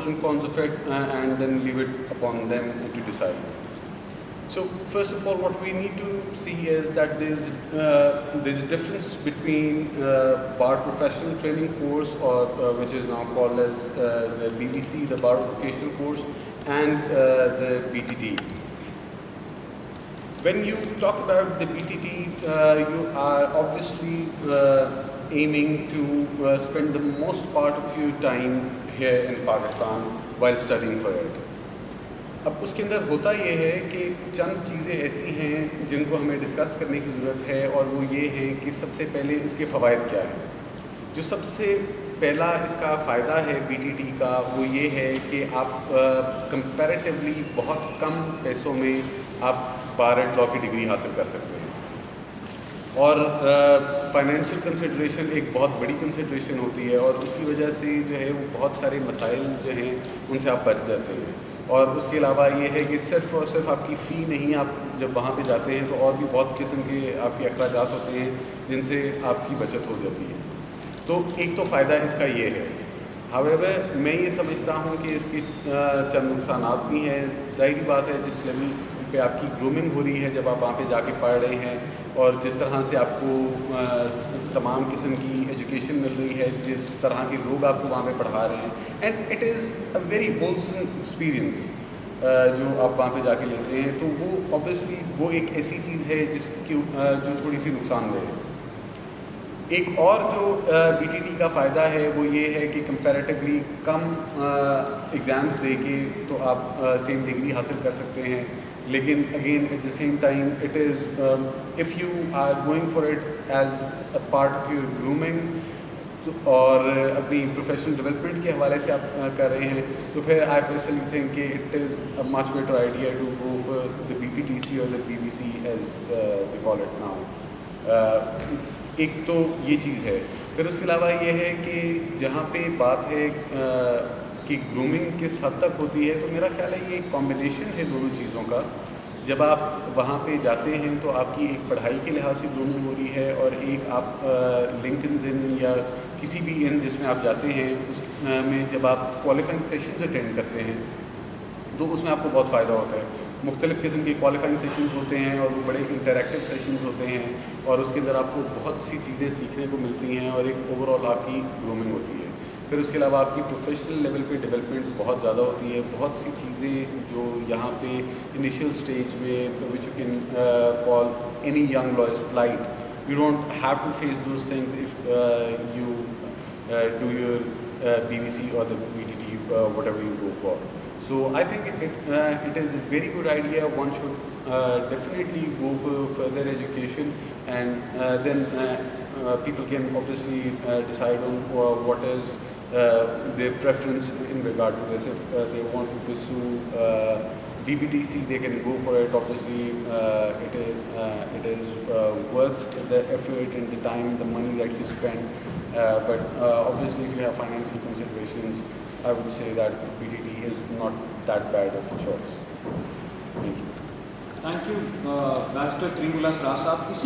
and cons of it, and then leave it upon them to decide. So first of all, what we need to see is that there's a difference between bar professional training course, or which is now called as the BDC, the bar vocational course, and the BTT. When you talk about the BTT, you are obviously aiming to spend the most part of your time here in Pakistan while studying for it. अब उसके अंदर होता ये है कि चंद चीज़ें ऐसी हैं जिनको हमें डिस्कस करने की ज़रूरत है, और वो ये हैं कि सबसे पहले इसके फ़वाइद क्या हैं। जो सबसे पहला इसका फ़ायदा है BTT का, वो ये है कि आप कंपैरेटिवली बहुत कम पैसों में आप बार एट लॉ की डिग्री हासिल कर सकते हैं, और फाइनेंशियल कंसिड्रेशन एक बहुत बड़ी कंसिड्रेशन होती है, और उसकी वजह से जो है वो बहुत सारे मसाइल जो हैं उनसे आप बच जाते हैं। और उसके अलावा ये है कि सिर्फ़ और सिर्फ आपकी फ़ी नहीं, आप जब वहाँ पे जाते हैं तो और भी बहुत किस्म के आपके अखराजात होते हैं जिनसे आपकी बचत हो जाती है। तो एक तो फ़ायदा इसका ये है। हावेवर मैं ये समझता हूँ कि इसके चंद नुकसानात भी हैं। ज़ाहिरी बात है, जिस लेवल पे आपकी ग्रूमिंग हो रही है जब आप वहाँ पे जाके पढ़ रहे हैं, और जिस तरह से आपको तमाम किस्म की एजुकेशन मिल रही है, जिस तरह के लोग आपको वहाँ पे पढ़ा रहे हैं, and it is a very wholesome experience जो आप वहाँ पे जाके लेते हैं, तो वो ऑब्वियसली वो एक ऐसी चीज़ है जिसकी जो थोड़ी सी नुकसानदेह है। एक और जो BTT का फ़ायदा है वो ये है कि कंपैरेटिवली कम एग्ज़ाम्स दे के तो आप सेम डिग्री हासिल कर सकते हैं, लेकिन again at the same time it is if you are going for it as a part of your grooming और अपनी प्रोफेशनल डेवलपमेंट के हवाले से आप कर रहे हैं, तो फिर आई पर्सनली थिंक कि it is a much better idea to go for the BPTC और the BBC as they call it now. एक तो ये चीज़ है। फिर उसके अलावा ये है कि जहाँ पे बात है कि ग्रूमिंग किस हद तक होती है, तो मेरा ख्याल है ये एक कॉम्बिनेशन है दोनों चीज़ों का। जब आप वहाँ पे जाते हैं तो आपकी एक पढ़ाई के लिहाज से ग्रूमिंग हो रही है, और एक आप लिंकन्स इन या किसी भी इन जिसमें आप जाते हैं उस में जब आप क्वालिफाइंग सेशंस अटेंड करते हैं तो उसमें आपको बहुत फ़ायदा होता है। मुख्तलिफ़ किस्म के क्वालिफाइंग सेशंस होते हैं, और वो बड़े इंटरैक्टिव सेशंस होते हैं, और उसके अंदर आपको बहुत सी चीज़ें सीखने को मिलती हैं, और एक ओवरऑल आपकी ग्रूमिंग होती है। फिर उसके अलावा आपकी प्रोफेशनल लेवल पे डेवलपमेंट बहुत ज़्यादा होती है। बहुत सी चीज़ें जो यहाँ पे इनिशियल स्टेज में which you can call any young lawyers plight, you don't have to face those things if you do your BBC or the BTT, whatever you go for. So I think it is a very good idea. One should definitely go for further education, and then people can obviously decide on what is their preference in regard to this. If they want to pursue BPTC, they can go for it. Obviously, it is worth the effort and the time, the money that you spend. But obviously, if you have financial considerations, I would say that BTT is not that bad of a choice. Thank you. Thank you barrister Karimullah सरार साहब। इसी